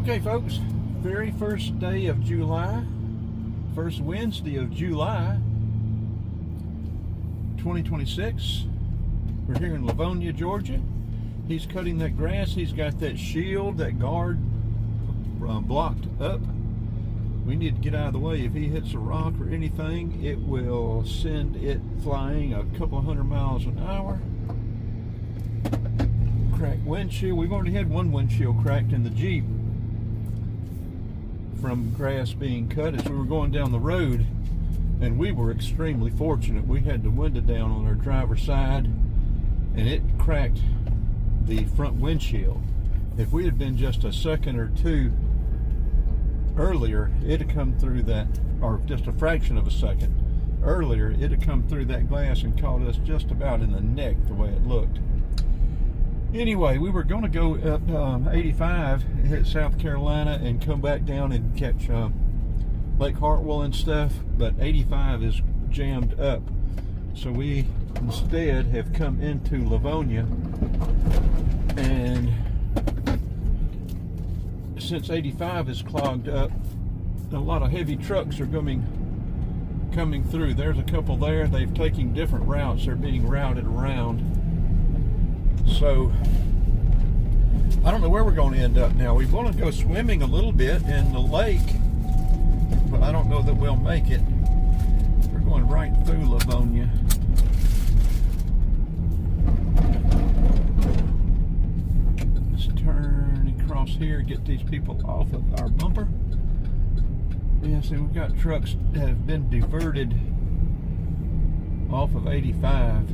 Okay, folks, very first day of July, first Wednesday of July 2026. We're here in Livonia, Georgia. He's cutting that grass. He's got that shield, that guard blocked up. We need to get out of the way. If he hits a rock or anything, it will send it flying a couple of 100 miles an hour. Cracked windshield. We've already had one windshield cracked in the Jeep from grass being cut as we were going down the road, and we were extremely fortunate. We had the window down on our driver's side and it cracked the front windshield. If we had been just a second or two earlier, it'd have come through that, or just a fraction of a second earlier, it'd have come through that glass and caught us just about in the neck the way it looked. Anyway, we were going to go up 85, hit South Carolina, and come back down and catch Lake Hartwell and stuff, but 85 is jammed up. So we instead have come into Livonia, and since 85 is clogged up, a lot of heavy trucks are coming through. There's a couple there. They've taken different routes. They're being routed around. So I don't know where we're going to end up now. We want to go swimming a little bit in the lake, but I don't know that we'll make it. We're going right through Livonia. Let's turn across here, get these people off of our bumper. Yeah, see, we've got trucks that have been diverted off of 85.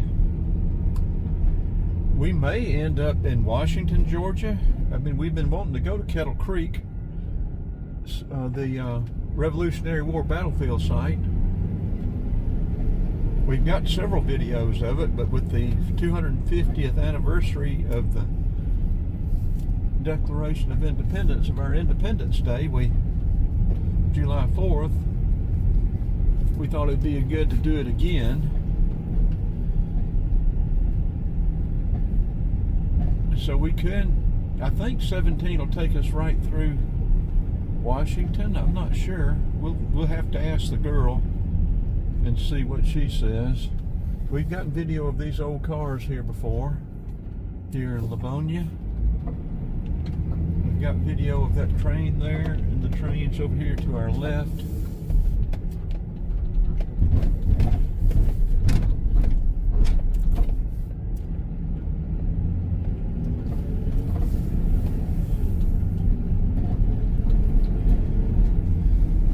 We may end up in Washington, Georgia. I mean, we've been wanting to go to Kettle Creek, the Revolutionary War battlefield site. We've got several videos of it, but with the 250th anniversary of the Declaration of Independence, of our Independence Day, July 4th, we thought it'd be good to do it again. So we could, I think 17 will take us right through Washington. I'm not sure. We'll have to ask the girl and see what she says. We've gotten video of these old cars here before, here in Livonia. We've got video of that train there, and the train's over here to our left.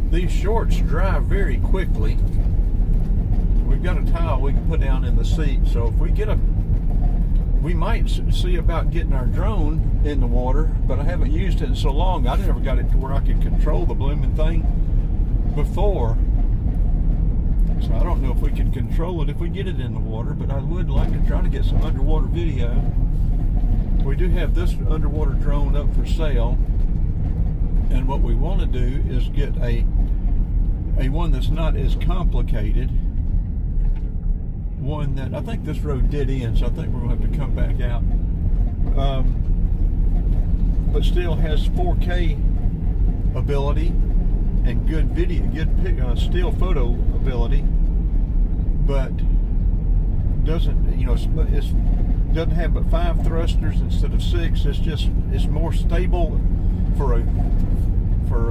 These shorts drive very quickly. We've got a towel we can put down in the seat, so if we get we might see about getting our drone in the water, but I haven't used it in so long. I never got it to where I could control the blooming thing before, so I don't know if we can control it if we get it in the water, but I would like to try to get some underwater video. We do have this underwater drone up for sale, and what we want to do is get a one that's not as complicated, one that, I think this road dead ends, so I think we're going to have to come back out, but still has 4K ability and good video, good still photo ability, but doesn't, it doesn't have but 5 thrusters instead of 6. It's more stable. For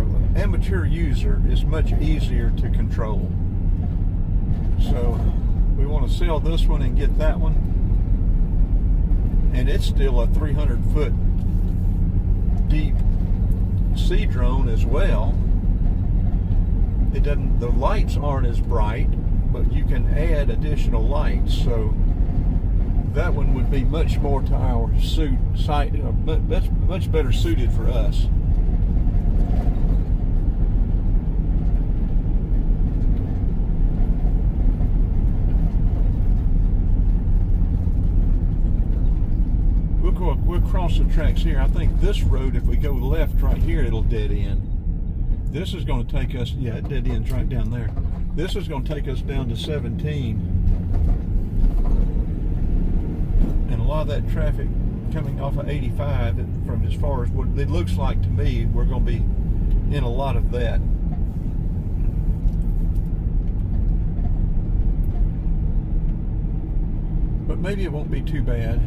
an amateur user, it's much easier to control. So we want to sell this one and get that one, and it's still a 300-foot deep sea drone as well. It doesn't, the lights aren't as bright, but you can add additional lights, so that one would be much more to our site, much better suited for us. We'll cross the tracks here. I think this road, if we go left right here, it'll dead end. This is going to take us, yeah, it dead ends right down there. This is going to take us down to 17. And a lot of that traffic coming off of 85 from as far as what it looks like to me. We're going to be in a lot of that. But maybe it won't be too bad.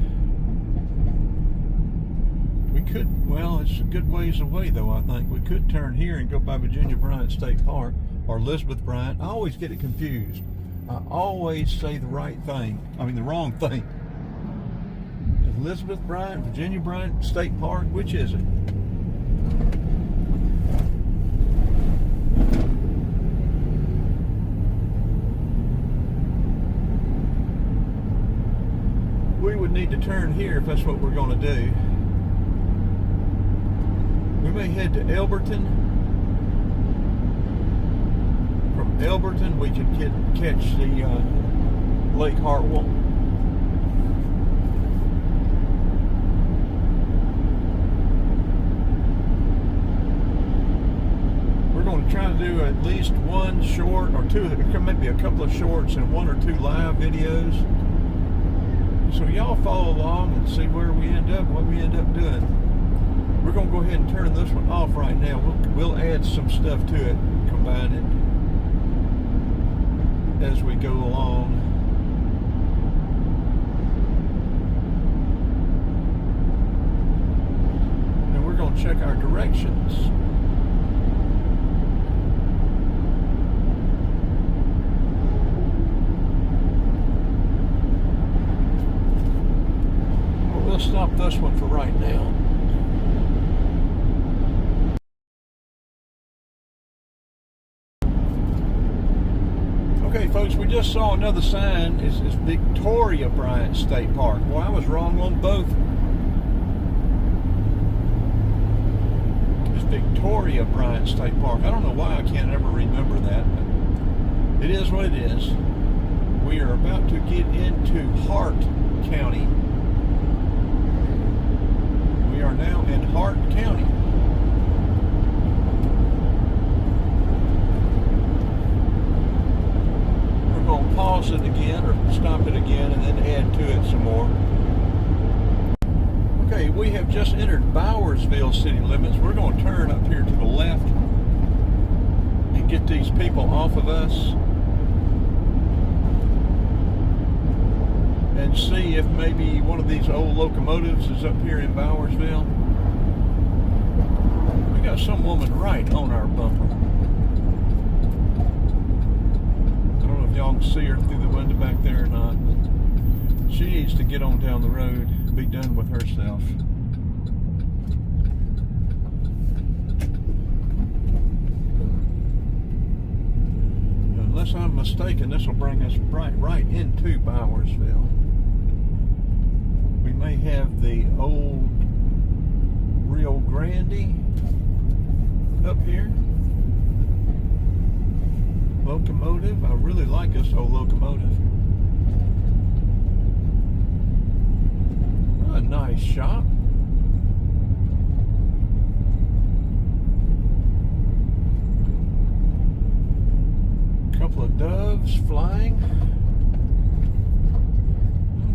We could, well, it's a good ways away though, I think. We could turn here and go by Virginia Bryant State Park or Elizabeth Bryant. I always get it confused. I always say the right thing. I mean the wrong thing. Elizabeth Bryant, Virginia Bryant State Park, which is it? We would need to turn here if that's what we're going to do. We may head to Elberton. From Elberton, we could catch the Lake Hartwell. We're going to try to do at least one short or two, maybe a couple of shorts and one or two live videos. So y'all follow along and see where we end up, what we end up doing. We're going to go ahead and turn this one off right now. We'll add some stuff to it, combine it as we go along. And we're going to check our directions. We'll stop this one for right now. Okay, folks, we just saw another sign. It's Victoria Bryant State Park. Well, I was wrong on both. It's Victoria Bryant State Park. I don't know why I can't ever remember that, but it is what it is. We are about to get into Hart County. We are now in Hart County. We're going to pause it again or stop it again and then add to it some more. Okay, we have just entered Bowersville city limits. We're going to turn up here to the left and get these people off of us and see if maybe one of these old locomotives is up here in Bowersville. We got some woman right on our bumper. I don't know if y'all can see her through the window back there or not, but she needs to get on down the road and be done with herself. Unless I'm mistaken, this will bring us right into Bowersville. We may have the old Rio Grande up here. Locomotive. I really like this old locomotive. A nice shop. Couple of doves flying.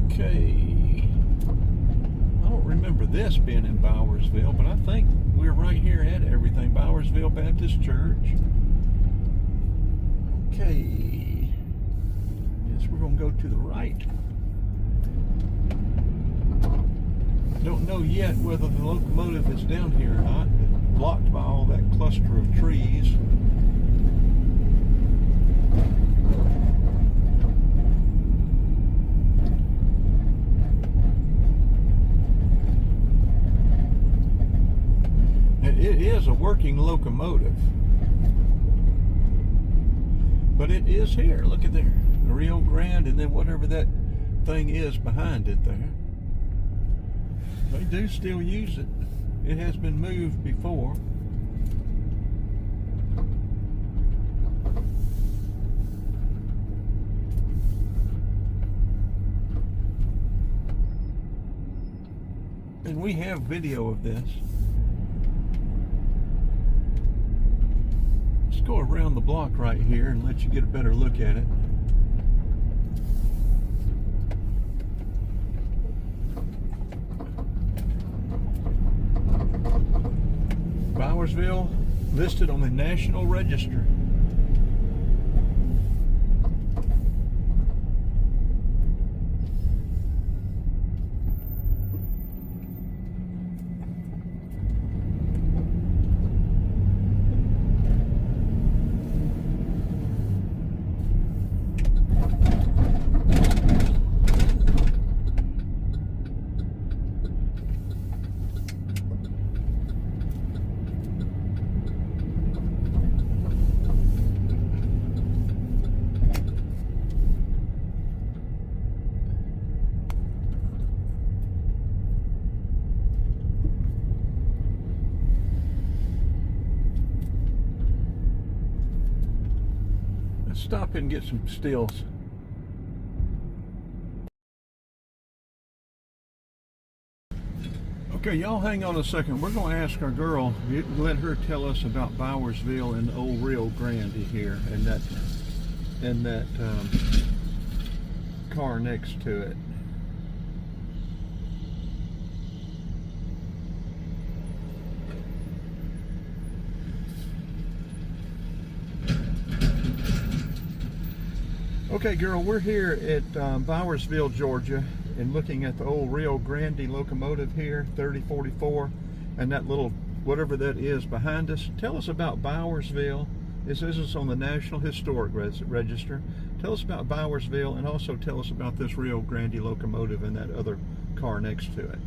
Okay. I don't remember this being in Bowersville, but I think we're right here at everything. Bowersville Baptist Church. Okay. Yes, we're going to go to the right. Don't know yet whether the locomotive is down here or not. It's blocked by all that cluster of trees. It is a working locomotive, but it is here. Look at there, the Rio Grande, and then whatever that thing is behind it there. They do still use it. It has been moved before. And we have video of this. Go around the block right here and let you get a better look at it. Bowersville, listed on the National Register. Let's stop and get some stills. Okay, y'all hang on a second. We're going to ask our girl, let her tell us about Bowersville and old Rio Grande here, and that car next to it. Okay, girl, we're here at Bowersville, Georgia, and looking at the old Rio Grande locomotive here, 3044, and that little whatever that is behind us. Tell us about Bowersville. This is on the National Historic Register. Tell us about Bowersville, and also tell us about this Rio Grande locomotive and that other car next to it.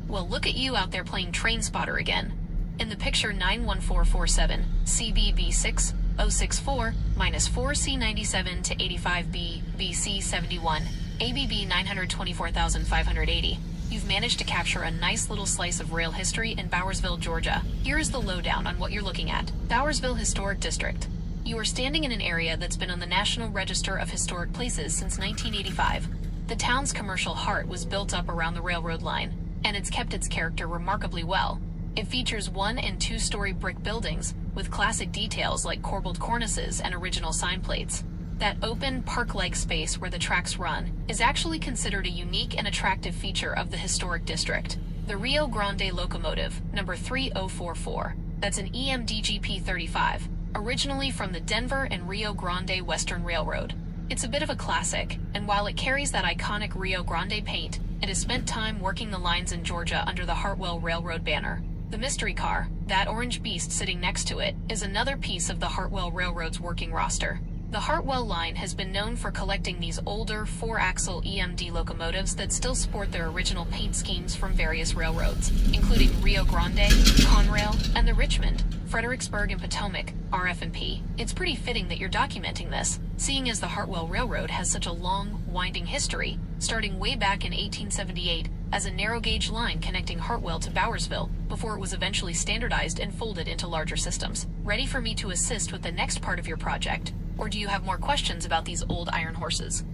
Well, look at you out there playing train spotter again. In the picture 91447, CBB6 064 -4C97 to 85B BC 71, ABB 924,580. You've managed to capture a nice little slice of rail history in Bowersville, Georgia. Here is the lowdown on what you're looking at. Bowersville Historic District. You are standing in an area that's been on the National Register of Historic Places since 1985. The town's commercial heart was built up around the railroad line, and it's kept its character remarkably well. It features 1- and 2-story brick buildings with classic details like corbelled cornices and original sign plates. That open, park-like space where the tracks run is actually considered a unique and attractive feature of the historic district. The Rio Grande Locomotive, number 3044. That's an EMDGP 35, originally from the Denver and Rio Grande Western Railroad. It's a bit of a classic, and while it carries that iconic Rio Grande paint, it has spent time working the lines in Georgia under the Hartwell Railroad banner. The mystery car, that orange beast sitting next to it, is another piece of the Hartwell Railroad's working roster. The Hartwell line has been known for collecting these older 4-axle EMD locomotives that still sport their original paint schemes from various railroads, including Rio Grande, Conrail, and the Richmond, Fredericksburg and Potomac, RF&P. It's pretty fitting that you're documenting this, seeing as the Hartwell Railroad has such a long, winding history, starting way back in 1878 as a narrow-gauge line connecting Hartwell to Bowersville before it was eventually standardized and folded into larger systems. Ready for me to assist with the next part of your project? Or do you have more questions about these old iron horses?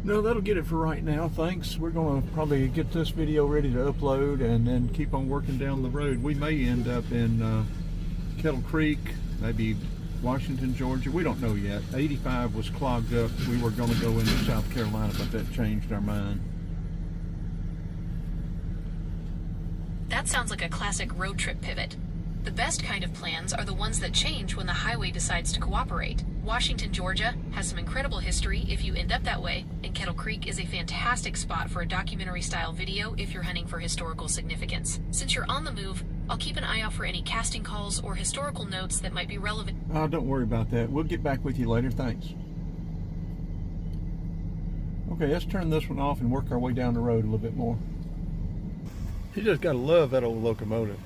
No, that'll get it for right now. Thanks. We're going to probably get this video ready to upload and then keep on working down the road. We may end up in Kettle Creek, maybe Washington, Georgia. We don't know yet. 85 was clogged up. We were going to go into South Carolina, but that changed our mind. That sounds like a classic road trip pivot. The best kind of plans are the ones that change when the highway decides to cooperate. Washington, Georgia has some incredible history if you end up that way, and Kettle Creek is a fantastic spot for a documentary-style video if you're hunting for historical significance. Since you're on the move, I'll keep an eye out for any casting calls or historical notes that might be relevant. Oh, don't worry about that. We'll get back with you later. Thanks. Okay, let's turn this one off and work our way down the road a little bit more. You just gotta love that old locomotive.